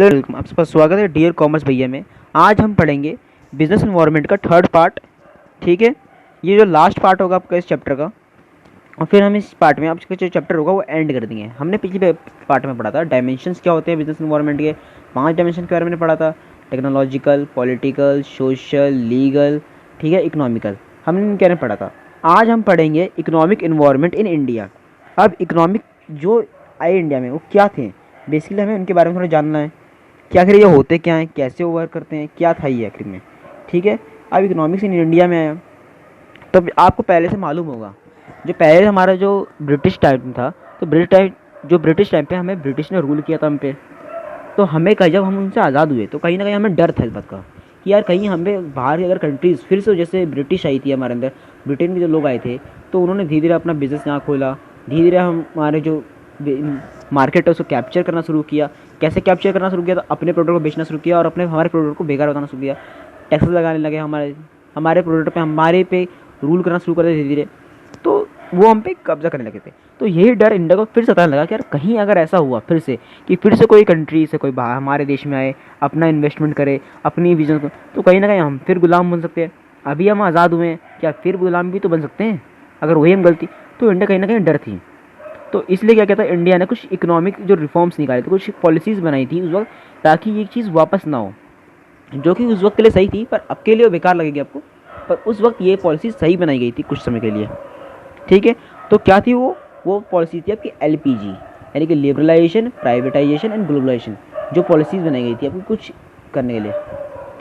Welcome, आपका स्वागत है डियर कॉमर्स भैया में। आज हम पढ़ेंगे बिजनेस एनवायरनमेंट का थर्ड पार्ट। ठीक है, ये जो लास्ट पार्ट होगा आपका इस चैप्टर का, और फिर हम इस पार्ट में आपका जो चैप्टर होगा वो एंड कर देंगे। हमने पिछले पार्ट में पढ़ा था डायमेंशंस क्या होते हैं बिजनेस एनवायरनमेंट के, 5 डायमेंशन के बारे में पढ़ा था। टेक्नोलॉजिकल, पॉलिटिकल, सोशल, लीगल, ठीक है, इकोनॉमिकल, हमने इनके बारे में पढ़ा था। आज हम पढ़ेंगे इकोनॉमिक इन्वायरमेंट इन इंडिया। अब इकोनॉमिक जो आए इंडिया में वो क्या थे, बेसिकली हमें उनके बारे में थोड़ा जानना है। क्या आखिर ये होते क्या हैं, कैसे वो वर्क करते हैं, क्या था ये आखिर में। ठीक है, अब इकोनॉमिक्स इन इंडिया में आया तो आपको पहले से मालूम होगा, जो पहले हमारा जो ब्रिटिश टाइम था, तो ब्रिटिश टाइम पे हमें ब्रिटिश ने रूल किया था हम पे। तो हमें कहीं जब हम उनसे आज़ाद हुए तो कहीं ना कहीं हमें डर था इस बात का कि यार कहीं हमें बाहर की अगर कंट्रीज़ फिर से जैसे ब्रिटिश आई थी हमारे अंदर, ब्रिटेन के जो लोग आए थे तो उन्होंने धीरे धीरे अपना बिज़नेस यहाँ खोला। धीरे धीरे हमारे जो मार्केट है उसको कैप्चर करना शुरू किया। कैसे कैप्चर करना शुरू किया, तो अपने प्रोडक्ट को बेचना शुरू किया और हमारे प्रोडक्ट को बेकार बताना शुरू किया। टैक्सेस लगाने लगे हमारे प्रोडक्ट पे, हमारे पे रूल करना शुरू कर दिया धीरे धीरे। तो वो हम पे कब्जा करने लगे थे। तो यही डर इंडिया को फिर सताने लगा कि यार कहीं अगर ऐसा हुआ फिर से कि फिर से कोई कंट्री से कोई बाहर हमारे देश में आए, अपना इन्वेस्टमेंट करे, अपनी विजन को, तो कहीं ना कहीं हम फिर गुलाम बन सकते हैं। अभी हम आज़ाद हुए हैं, क्या फिर गुलाम भी तो बन सकते हैं अगर वही हम गलती। तो इंडिया कहीं ना कहीं डर थी। तो इसलिए क्या कहता है, इंडिया ने कुछ इकोनॉमिक जो रिफॉर्म्स निकाले थे, कुछ पॉलिसीज़ बनाई थी उस वक्त, ताकि ये चीज़ वापस ना हो, जो कि उस वक्त के लिए सही थी पर अब के लिए बेकार लगेगी आपको। पर उस वक्त ये पॉलिसी सही बनाई गई थी कुछ समय के लिए। ठीक है, तो क्या थी वो पॉलिसी थी आपकी LPG, यानी कि लिबरलाइजेशन, प्राइवेटाइजेशन एंड ग्लोबलाइजेशन। जो पॉलिसीज़ बनाई गई थी आपको कुछ करने के लिए।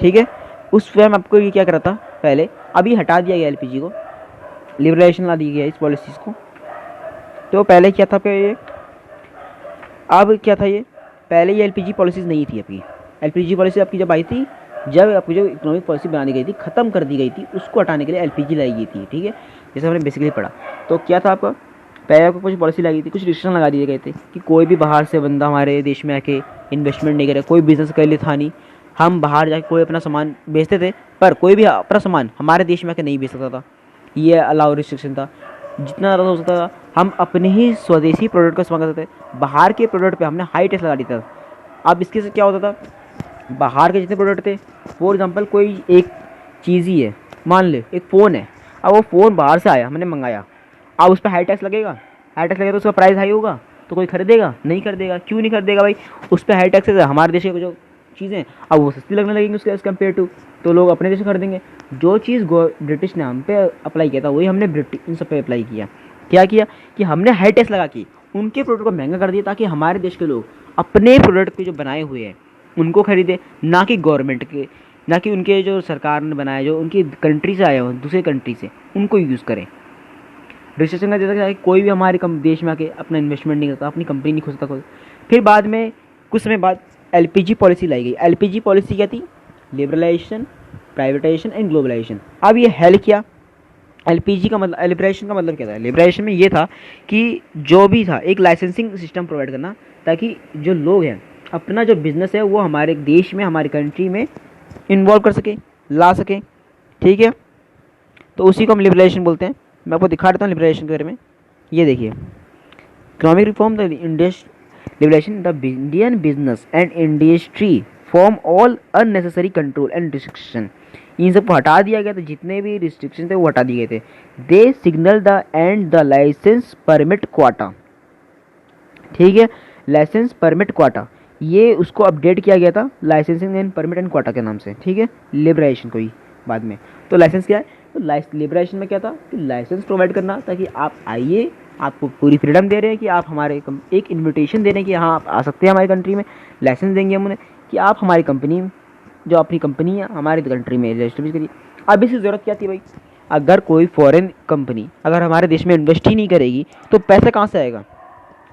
ठीक है, उस टाइम आपको ये क्या करा था पहले, अभी हटा दिया गया LPG को, लिबरलाइजेशन ला दी गया इस पॉलिसीज़ को। तो पहले क्या था ये, अब क्या था ये, पहले ये LPG पॉलिसीज़ नहीं थी आपकी। LPG पॉलिसी आपकी जब आई थी, जब आपकी जो इकोनॉमिक पॉलिसी बनानी गई थी, ख़त्म कर दी गई थी, उसको हटाने के लिए LPG लाई गई थी। ठीक है, जैसे हमने बेसिकली पढ़ा। तो क्या था आपका, पहले आपको कुछ पॉलिसी लगी थी, कुछ रिस्ट्रिक्शन लगा दिए गए थे कि कोई भी बाहर से बंदा हमारे देश में आके इन्वेस्टमेंट नहीं करे, कोई बिज़नेस के लिए था नहीं। हम बाहर जाके कोई अपना सामान बेचते थे, पर कोई भी अपना सामान हमारे देश में आके नहीं बेच सकता था। ये अलाउ रिस्ट्रिक्शन था। जितना ज़्यादा हो सकता था हम अपने ही स्वदेशी प्रोडक्ट का इस्तेमाल करते थे। बाहर के प्रोडक्ट पे हमने हाई टैक्स लगा दिया था। अब इसके से क्या होता था, बाहर के जितने प्रोडक्ट थे, फॉर एग्जांपल कोई एक चीज़ ही है, मान ले एक फ़ोन है, अब वो फ़ोन बाहर से आया, हमने मंगाया, अब उस पर हाई टैक्स लगेगा। हाई टैक्स लगेगा तो उसका प्राइस हाई होगा, तो कोई खरीदेगा नहीं, खरीदेगा। क्यों नहीं खरीदेगा भाई, उस पर हाई टैक्स है। हमारे देश की जो चीज़ें अब वो सस्ती लगने लगेंगी उसके एज़ कम्पेयर टू, तो लोग अपने देश में खरीदेंगे। जो चीज़ ब्रिटिश ने हम पे अप्लाई किया था वही हमने इन सब पे अप्लाई किया। क्या किया कि हमने हाई टैक्स लगा के उनके प्रोडक्ट को महंगा कर दिया, ताकि हमारे देश के लोग अपने प्रोडक्ट के जो बनाए हुए हैं उनको खरीदे, ना कि गवर्नमेंट के, ना कि उनके जो सरकार ने बनाया, जो उनकी कंट्री से आए हो दूसरी कंट्री से, उनको यूज़ करें। रजिस्ट्रेशन का जैसा कि कोई भी हमारे देश में आके अपना इन्वेस्टमेंट नहीं करता, अपनी कंपनी नहीं खोल सकता कोई। फिर बाद में कुछ समय बाद LPG पॉलिसी लाई गई। LPG पॉलिसी क्या थी, लिबरलाइजेशन, प्राइवेटाइजेशन एंड ग्लोबलाइजेशन। अब ये हेल्प किया। LPG का मतलब, लिबरेशन का मतलब क्या था, लिबरेशन में ये था कि जो भी था एक लाइसेंसिंग सिस्टम प्रोवाइड करना, ताकि जो लोग हैं अपना जो बिज़नेस है वो हमारे देश में, हमारी कंट्री में इन्वॉल्व कर सके, ला सके। ठीक है, तो उसी को हम लिबरेशन बोलते हैं। मैं आपको दिखा देता हूँ लिबरेशन के बारे में। ये देखिए, economic reform the liberation the Indian business and industry from all unnecessary control and restriction. इन सबको हटा दिया गया था, जितने भी रिस्ट्रिक्शन थे वो हटा दिए गए थे। They signal the end the licence permit quota. ठीक है, लाइसेंस परमिट क्वाटा, ये उसको अपडेट किया गया था licensing and permit and quota के नाम से। ठीक है, लिबरेशन को ही बाद में। तो लाइसेंस क्या है, तो लिबरेशन में क्या था कि लाइसेंस प्रोवाइड करना, ताकि आप आइए, आपको पूरी फ्रीडम दे रहे हैं कि आप हमारे एक इन्विटेशन दे रहे हैं कि हाँ आप आ सकते हैं हमारी कंट्री में। लाइसेंस देंगे हम उन्हें कि आप हमारी कंपनी, जो अपनी कंपनी है हमारी कंट्री में रजिस्टर करिए। अब इसकी ज़रूरत क्या थी भाई, अगर कोई फॉरेन कंपनी अगर हमारे देश में इन्वेस्ट ही नहीं करेगी तो पैसा कहाँ से आएगा,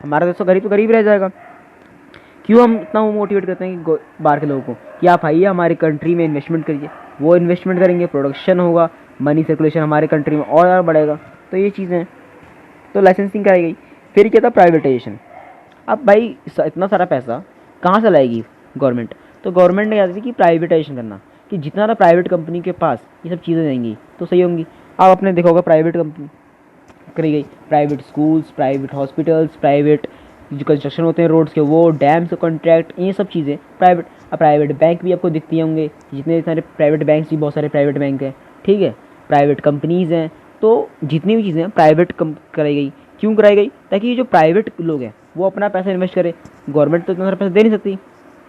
हमारा देश तो गरीब रह जाएगा। क्यों हम इतना मोटिवेट करते हैं कि बाहर के लोगों को कि आप आइए हमारी कंट्री में इन्वेस्टमेंट करिए, वो इन्वेस्टमेंट करेंगे, प्रोडक्शन होगा, मनी सर्कुलेशन हमारे कंट्री में और ज़्यादा बढ़ेगा। तो ये चीज़ें हैं, तो लाइसेंसिंग कराई गई। फिर क्या था, प्राइवेटाइजेशन। अब भाई इतना सारा पैसा कहाँ से लाएगी गवर्नमेंट, तो गवर्नमेंट ने कहा कि प्राइवेटाइजेशन करना, कि जितना ज़्यादा प्राइवेट कंपनी के पास ये सब चीज़ें जाएंगी तो सही होंगी। अब आपने देखा होगा प्राइवेट कंपनी करी गई, private schools, private hospitals, private जो कंस्ट्रक्शन होते हैं रोड्स के, वो डैम्स के कॉन्ट्रैक्ट, ये सब चीज़ें प्राइवेट बैंक भी आपको दिखती होंगे, जितने सारे प्राइवेट बैंक्स भी, बहुत सारे प्राइवेट बैंक हैं, ठीक है, प्राइवेट कंपनीज़ हैं। तो जितनी भी चीज़ें प्राइवेट कराई गई, क्यों कराई गई? ताकि ये जो प्राइवेट लोग हैं वो अपना पैसा इन्वेस्ट करें। गवर्नमेंट तो इतना सारा पैसा दे नहीं सकती।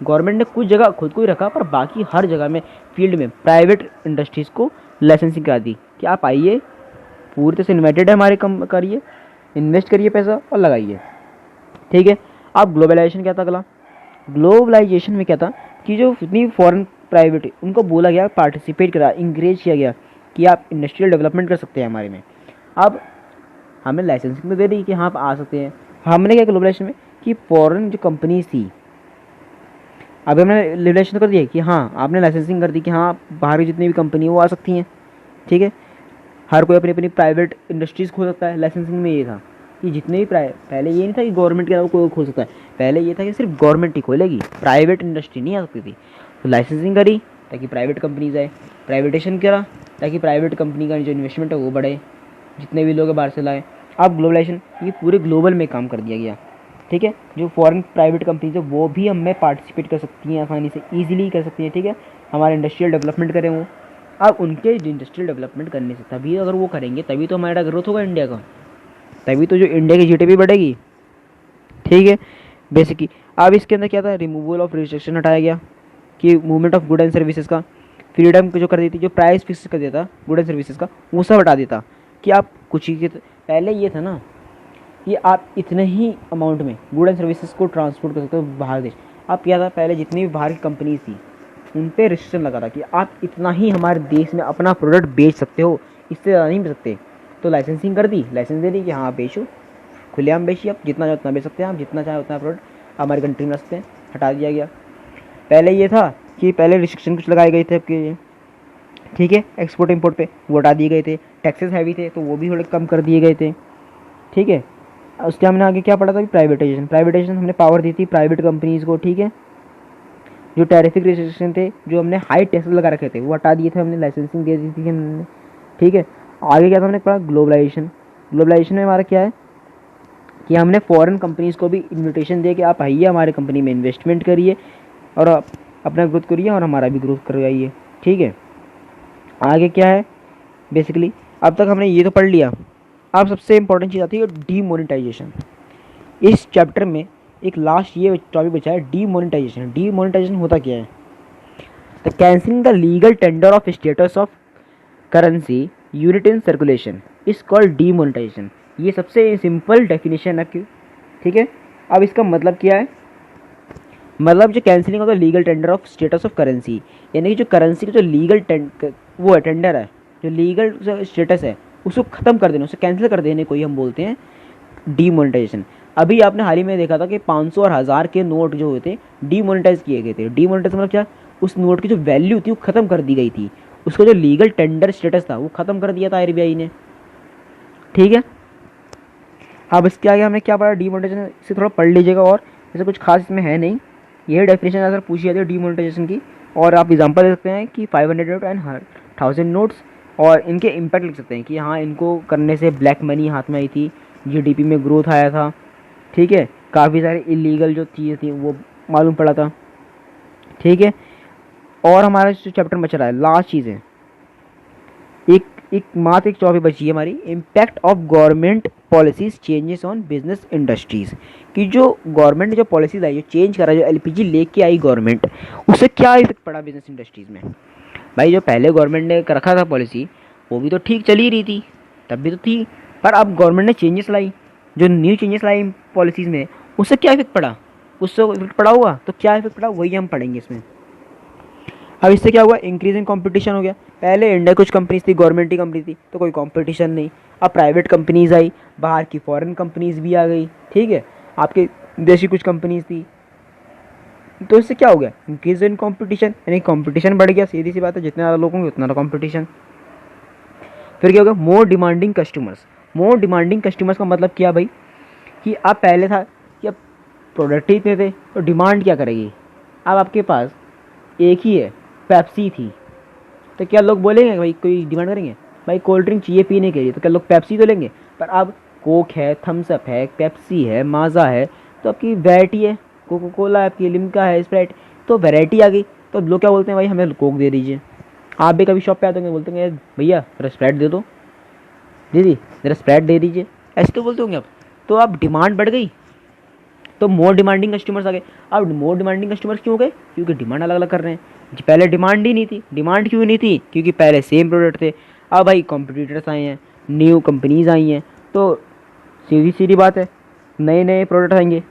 गवर्नमेंट ने कुछ जगह खुद को ही रखा, पर बाकी हर जगह में फील्ड में प्राइवेट इंडस्ट्रीज़ को लाइसेंसिंग करा दी कि आप आइए, पूरी तरह से इन्वाइटेड है हमारे कम करिए, इन्वेस्ट करिए पैसा और लगाइए, ठीक है। अब ग्लोबलाइजेशन क्या था? अगला ग्लोबलाइजेशन में क्या था कि जो जितनी फॉरेन प्राइवेट, उनको बोला गया, पार्टिसिपेट करा, इंकरेज किया गया कि आप इंडस्ट्रियल डेवलपमेंट कर सकते हैं हमारे में। अब हमें लाइसेंसिंग तो दे दी कि हाँ आप आ सकते हैं। हमने क्या ग्लोबलाइजेशन में कि फॉरेन जो कंपनीज थी, अब हमने लिबरेशन कर दिया कि हाँ आपने लाइसेंसिंग कर दी कि हाँ बाहर की जितनी भी कंपनी वो आ सकती हैं, ठीक है। हर कोई अपनी अपनी प्राइवेट इंडस्ट्रीज़ खोल सकता है। लाइसेंसिंग में ये था कि जितने भी पहले ये नहीं था कि गवर्नमेंट के अलावा कोई खोल सकता है, पहले ये था कि सिर्फ गवर्नमेंट ही खोलेगी, प्राइवेट इंडस्ट्री नहीं आ सकती थी। तो लाइसेंसिंग करी ताकि प्राइवेट कंपनीज आए, प्राइवेटेशन करा ताकि प्राइवेट कंपनी का जो इन्वेस्टमेंट है वो बढ़े, जितने भी लोग बाहर से लाए। अब ग्लोबलाइजेशन ये पूरे ग्लोबल में काम कर दिया गया, ठीक है। जो फॉरेन प्राइवेट कंपनीज है वो भी हमें पार्टिसिपेट कर सकती हैं, आसानी से ईजिली कर सकती हैं, ठीक है। हमारा इंडस्ट्रियल डेवलपमेंट करें वो। अब उनके इंडस्ट्रियल डेवलपमेंट करने से, तभी अगर वो करेंगे तभी तो हमारा ग्रोथ होगा इंडिया का, तभी तो जो इंडिया की जीडीपी बढ़ेगी, ठीक है, बेसिकली। अब इसके अंदर क्या था? रिमूवल ऑफ रिस्ट्रिक्शन हटाया गया कि movement of good and services का फ्रीडम जो कर देती, जो प्राइस फिक्स कर देता गुड एंड सर्विसेज का, वो सब हटा देता कि आप कुछ ही पहले ये था ना कि आप इतने ही अमाउंट में गुड एंड सर्विसेज को ट्रांसपोर्ट कर सकते हो बाहर देश। अब क्या था? पहले जितनी भी बाहर की कंपनीज थी उन पे रिस्ट्रिक्शन लगा था कि आप इतना ही हमारे देश में अपना प्रोडक्ट बेच सकते हो, इससे ज़्यादा नहीं बेच सकते। तो लाइसेंसिंग कर दी, लाइसेंस दे दी कि हाँ आप बेचो, खुलेआम बेचिए, आप जितना चाहे उतना बेच सकते हैं, आप जितना चाहे उतना प्रोडक्ट हमारी कंट्री में रख सकते हैं। हटा दिया गया। पहले ये था कि पहले रिस्ट्रिक्शन कुछ लगाए गए थे आपके, ठीक है, एक्सपोर्ट इंपोर्ट पे, वो हटा दिए गए थे। टैक्सेस हैवी थे तो वो भी थोड़े कम कर दिए गए थे, ठीक है। उसके हमने आगे क्या पढ़ा था? प्राइवेटाइजेशन। प्राइवेटाइजेशन हमने पावर दी थी प्राइवेट कंपनीज़ को, ठीक है। जो टैरिफिक रिस्ट्रिक्शन थे, जो हमने हाई टैक्सेस लगा रखे थे, वो हटा दिए थे हमने, लाइसेंसिंग दे दी थी हमने, ठीक है। आगे क्या था हमने पढ़ा? ग्लोबलाइजेशन। ग्लोबलाइजेशन में हमारा क्या है कि हमने फॉरेन कंपनीज़ को भी इन्विटेशन दिया कि आप आइए हमारे कंपनी में इन्वेस्टमेंट करिए और अपना ग्रोथ करिए और हमारा भी ग्रोथ करवाइए, ठीक है। आगे क्या है बेसिकली? अब तक हमने ये तो पढ़ लिया। अब सबसे इंपॉर्टेंट चीज़ आती है डीमोनेटाइजेशन। इस चैप्टर में एक लास्ट ये टॉपिक बचा है, डीमोनेटाइजेशन। डीमोनेटाइजेशन होता क्या है? The cancelling the legal tender of status of currency unit in circulation is called demonetisation. ये सबसे सिंपल डेफिनेशन है, ठीक है। अब इसका मतलब क्या है? मतलब जो cancelling of the legal tender of status of currency, यानी कि जो करेंसी का जो लीगल वो है, टेंडर है, जो लीगल स्टेटस है, उसको ख़त्म कर देना, उसे कैंसिल कर देने को ही हम बोलते हैं डीमोनेटाइजेशन। अभी आपने हाल ही में देखा था कि 500 और 1000 के नोट जो हुए थे डीमोनेटाइज किए गए थे। डीमोनेटाइज मतलब क्या? उस नोट की जो वैल्यू थी वो ख़त्म कर दी गई थी, उसका जो लीगल टेंडर स्टेटस था वो ख़त्म कर दिया था आरबीआई ने, ठीक है। अब इसके आगे हमें क्या पढ़ा? डीमोनेटाइजेशन, इसे थोड़ा पढ़ लीजिएगा, और ऐसे कुछ खास इसमें है नहीं, यही डेफिनेशन अगर पूछी जाती है डीमोनेटाइजेशन की। और आप एग्जांपल दे सकते हैं कि 500 नोट एंड 1000 नोट्स, और इनके इम्पैक्ट लिख सकते हैं कि हाँ इनको करने से ब्लैक मनी हाथ में आई थी, जीडीपी में ग्रोथ आया था, ठीक है, काफ़ी सारे इलीगल जो चीज़ें थी वो मालूम पड़ा था, ठीक है। और हमारा जो चैप्टर बच रहा है, लास्ट चीज़ है, एक मात्र एक टॉपिक बची है हमारी, impact of government policies changes on business industries, कि जो गवर्नमेंट ने जो पॉलिसीज आई, जो चेंज करा, जो एलपीजी लेके आई गवर्नमेंट, उससे क्या इफेक्ट पड़ा बिजनेस इंडस्ट्रीज़ में। भाई जो पहले गवर्नमेंट ने रखा था पॉलिसी वो भी तो ठीक चली रही थी, तब भी तो थी, पर अब गवर्नमेंट ने चेंजेस लाई, जो न्यू चेंजेस लाई पॉलिसीज़ में, उससे क्या इफेक्ट पड़ा, उससे इफेक्ट पड़ा हुआ, तो क्या इफेक्ट पड़ा वही हम पढ़ेंगे इसमें। अब इससे क्या हुआ? इंक्रीज इन कंपटीशन हो गया। पहले इंडिया कुछ कंपनीज थी, गवर्नमेंट की कंपनी थी, तो कोई कंपटीशन नहीं। अब प्राइवेट कंपनीज आई, बाहर की फॉरेन कंपनीज भी आ गई, ठीक है, आपके देश की कुछ कंपनीज थी, तो इससे क्या हो गया? इंक्रीज इन कंपटीशन, यानी कंपटीशन बढ़ गया, सीधी सी बात है, जितने ज़्यादा लोग होंगे उतना ज़्यादा कंपटीशन। फिर क्या होगा? More demanding customers. More demanding customers का मतलब क्या भाई? कि अब पहले था कि अब प्रोडक्ट ही इतने थे तो डिमांड क्या करेगी। अब आपके पास एक ही है, पेप्सी थी, तो क्या लोग बोलेंगे भाई कोई डिमांड करेंगे भाई कोल्ड ड्रिंक चाहिए पीने के लिए, तो क्या लोग पेप्सी तो लेंगे। पर अब कोक है, थम्स अप है, पेप्सी है, माज़ा है, तो आपकी वैरायटी है, कोका कोला है, आपकी लिम्का है, स्प्राइट, तो वैरायटी आ गई। तो लोग क्या बोलते हैं, भाई हमें कोक दे दीजिए। आप भी कभी शॉप पे आते होंगे, बोलते हैं भैया जरा स्प्राइट दे दो, दीदी जरा स्प्राइट दे दीजिए, ऐसे तो बोलते होंगे आप। तो अब डिमांड बढ़ गई, तो मोर डिमांडिंग कस्टमर्स आ गए। अब मोर डिमांडिंग कस्टमर्स क्यों हो गए? क्योंकि डिमांड अलग अलग कर रहे हैं। पहले डिमांड ही नहीं थी। डिमांड क्यों नहीं थी? क्योंकि पहले सेम प्रोडक्ट थे। अब भाई कॉम्पिटिटर्स आए हैं, न्यू कंपनीज आई हैं, तो सीधी सीधी बात है, नए नए प्रोडक्ट आएंगे।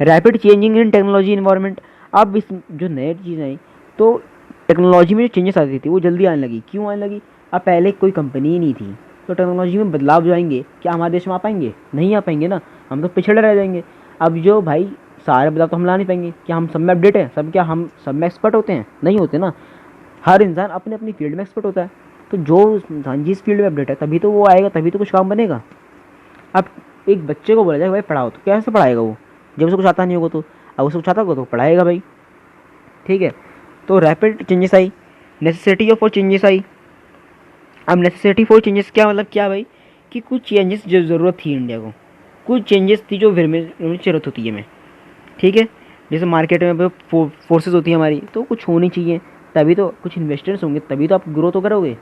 Rapid changing in technology environment. अब इस जो नई चीज़ आई, तो टेक्नोलॉजी में जो चेंजेस आती थी वो जल्दी आने लगी। क्यों आने लगी? अब पहले कोई कंपनी ही नहीं थी, तो टेक्नोलॉजी में बदलाव जो आएंगे, क्या हमारे देश में आ पाएंगे? नहीं आ पाएंगे ना, हम तो पिछड़े रह जाएंगे। अब जो भाई सारे बदलाव तो हम ला नहीं पाएंगे। क्या हम सब में अपडेट है? सब क्या हम सब में एक्सपर्ट होते हैं? नहीं होते ना। हर इंसान अपने अपनी फील्ड में एक्सपर्ट होता है। तो जो इंसान जिस फील्ड में अपडेट है तभी तो वो आएगा, तभी तो कुछ काम बनेगा। अब एक बच्चे को बोला जाए भाई पढ़ाओ, तो कैसे पढ़ाएगा वो जब उसे कुछ आता नहीं होगा? तो अब उसे कुछ आता होगा तो पढ़ाएगा भाई। ठीक है, तो रैपिड चेंजेस आई, नेसेसिटी ऑफ फॉर चेंजेस आई। अब नेसेसिटी फॉर चेंजेस क्या मतलब क्या भाई? कि कुछ चेंजेस जो ज़रूरत थी इंडिया को, कुछ चेंजेस थी जो ज़रूरत होती है हमें। ठीक है, जैसे मार्केट में फोर्सेस होती है हमारी, तो कुछ होनी चाहिए, तभी तो कुछ इन्वेस्टर्स होंगे, तभी तो आप ग्रो तो करोगे।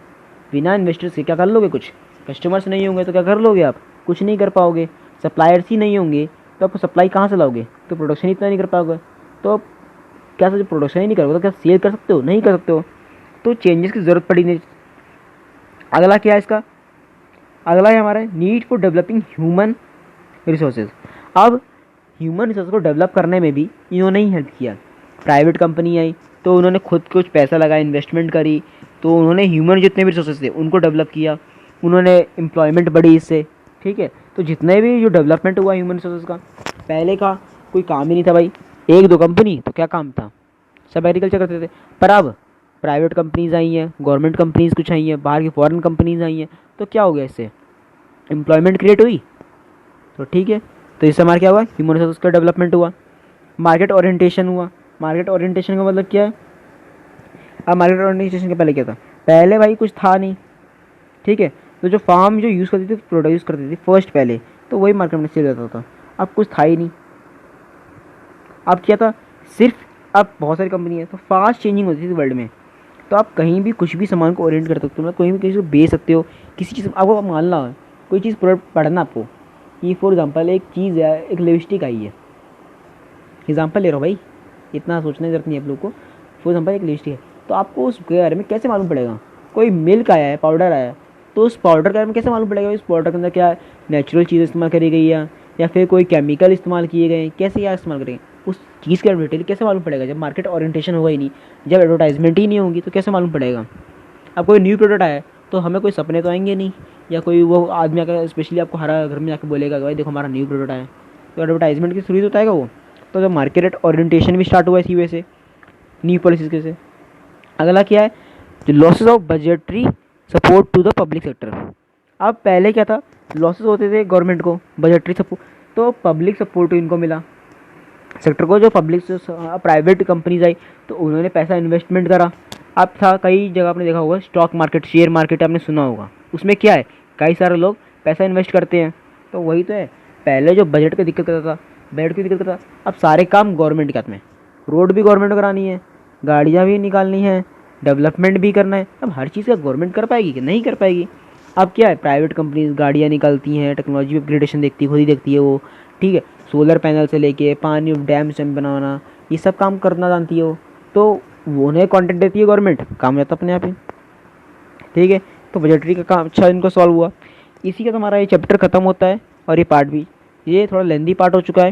बिना इन्वेस्टर्स के क्या कर लोगे? कुछ कस्टमर्स नहीं होंगे तो क्या कर लोगे? आप कुछ नहीं कर पाओगे। सप्लायर्स ही नहीं होंगे तो आप सप्लाई कहाँ से लाओगे? तो प्रोडक्शन इतना नहीं कर पाओगे, तो क्या जब प्रोडक्शन ही नहीं करोगे तो क्या सेल कर सकते हो? नहीं कर सकते हो। तो चेंजेस की ज़रूरत पड़ी नहीं। अगला क्या है इसका? अगला है हमारा need for developing human resources. अब ह्यूमन रिसोर्स को डेवलप करने में भी इन्होंने ही हेल्प किया। प्राइवेट कंपनी आई तो उन्होंने खुद कुछ पैसा लगाया, इन्वेस्टमेंट करी, तो उन्होंने ह्यूमन जितने भी रिसोर्सेज थे उनको डेवलप किया, उन्होंने एम्प्लॉयमेंट बढ़ी इससे। ठीक है, तो जितने भी जो डेवलपमेंट हुआ ह्यूमन रिसोर्सेज का, पहले का कोई काम ही नहीं था भाई। एक दो कंपनी तो क्या काम था, सब एग्रीकल्चर करते थे। पर अब प्राइवेट कंपनीज आई हैं, गवर्नमेंट कंपनीज कुछ आई हैं, बाहर की फॉरेन कंपनीज आई हैं, तो क्या हो गया इससे? एम्प्लॉयमेंट क्रिएट हुई। तो ठीक है, तो इससे हमारा क्या हुआ? ह्यूमन रिसोर्स का डेवलपमेंट हुआ। मार्केट ओरिएंटेशन हुआ। मार्केट ओरिएंटेशन का मतलब क्या है? अब मार्केट ओरिएंटेशन के पहले क्या था? पहले भाई कुछ था नहीं। ठीक है, तो जो फार्म जो यूज़ करती थी, प्रोड्यूस करती थी फर्स्ट पहले, तो वही मार्केट में सेल जाता था। अब कुछ था ही नहीं। अब क्या था? सिर्फ अब बहुत सारी कंपनी है, तो फास्ट चेंजिंग होती थी वर्ल्ड में, तो आप कहीं भी कुछ भी सामान को ओरिएंट कर सकते हो, मतलब कहीं भी किसी को बेच सकते हो। किसी चीज़ आपको मानना है, कोई चीज़ प्रोडक्ट पढ़ना आपको, ये फॉर एग्जांपल एक चीज़ है, एक लिपस्टिक आई है, एग्जांपल ले रहा हूँ भाई, इतना सोचने की जरूरत नहीं है आप लोग को। फॉर एग्जांपल एक लिपस्टिक है, तो आपको उसके बारे में कैसे मालूम पड़ेगा? कोई मिल्क आया है, पाउडर आया है, तो उस पाउडर के बारे में कैसे मालूम पड़ेगा इस पाउडर के अंदर क्या नेचुरल चीज़ इस्तेमाल करी गई है या फिर कोई केमिकल इस्तेमाल किए गए हैं? कैसे क्या इस्तेमाल करेंगे? उस चीज़ के डिटेल कैसे मालूम पड़ेगा जब मार्केट ओरिएंटेशन होगा ही नहीं, जब एडवर्टाइजमेंट ही नहीं होगी तो कैसे मालूम पड़ेगा? अब कोई न्यू प्रोडक्ट आया है तो हमें कोई सपने तो आएंगे नहीं, या कोई वो आदमी आकर स्पेशली आपको हर घर में जाकर बोलेगा कि भाई देखो हमारा न्यू प्रोडक्ट आया है, तो एडवर्टाइजमेंट के थ्रू ही तो आएगा वो। तो जब मार्केट ओरिएंटेशन भी स्टार्ट हुआ इसी वजह से, न्यू पॉलिसीज के से। अगला क्या है? जो losses of budgetary support to the public sector. अब पहले क्या था? लॉसेज होते थे गवर्नमेंट को, बजटरी सपोर्ट, तो पब्लिक सपोर्ट इनको मिला सेक्टर को, जो पब्लिक प्राइवेट कंपनीज आई तो उन्होंने पैसा इन्वेस्टमेंट करा। अब था कई जगह आपने देखा होगा स्टॉक मार्केट, शेयर मार्केट आपने सुना होगा, उसमें क्या है कई सारे लोग पैसा इन्वेस्ट करते हैं। तो वही तो है, पहले जो बजट का दिक्कत करता था, बजट की दिक्कत करता था, अब सारे काम गवर्नमेंट के हाथ में। रोड भी गवर्नमेंट करानी है, गाड़ियाँ भी निकालनी है, डेवलपमेंट भी करना है। अब हर चीज़ का गवर्नमेंट कर पाएगी कि नहीं कर पाएगी? अब क्या है, प्राइवेट कंपनीज गाड़ियाँ निकालती हैं, टेक्नोलॉजी अपग्रेडेशन देखती है, खुद ही देखती है वो। ठीक है, सोलर पैनल से लेके पानी डैम स्टैम बनाना, ये सब काम करना जानती है वो, तो वो उन्हें कॉन्ट्रैक्ट देती है गवर्नमेंट, काम जाता अपने आप ही। ठीक है, तो बजटरी का काम अच्छा इनको सॉल्व हुआ। इसी का तो हमारा ये चैप्टर ख़त्म होता है, और ये पार्ट भी, ये थोड़ा लेंदी पार्ट हो चुका है,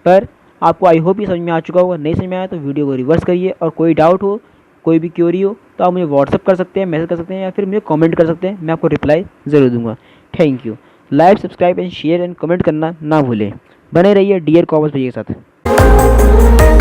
पर आपको आई होप ये समझ में आ चुका होगा। नहीं समझ में आया तो वीडियो को रिवर्स करिए, और कोई डाउट हो, कोई भी क्वेरी हो तो आप मुझे व्हाट्सअप कर सकते हैं, मैसेज कर सकते हैं, या फिर मुझे कमेंट कर सकते हैं, मैं आपको रिप्लाई ज़रूर दूंगा। Thank you. Like, subscribe and share and comment करना ना भूलें। बने रहिए डियर कॉमर्स भैया के साथ।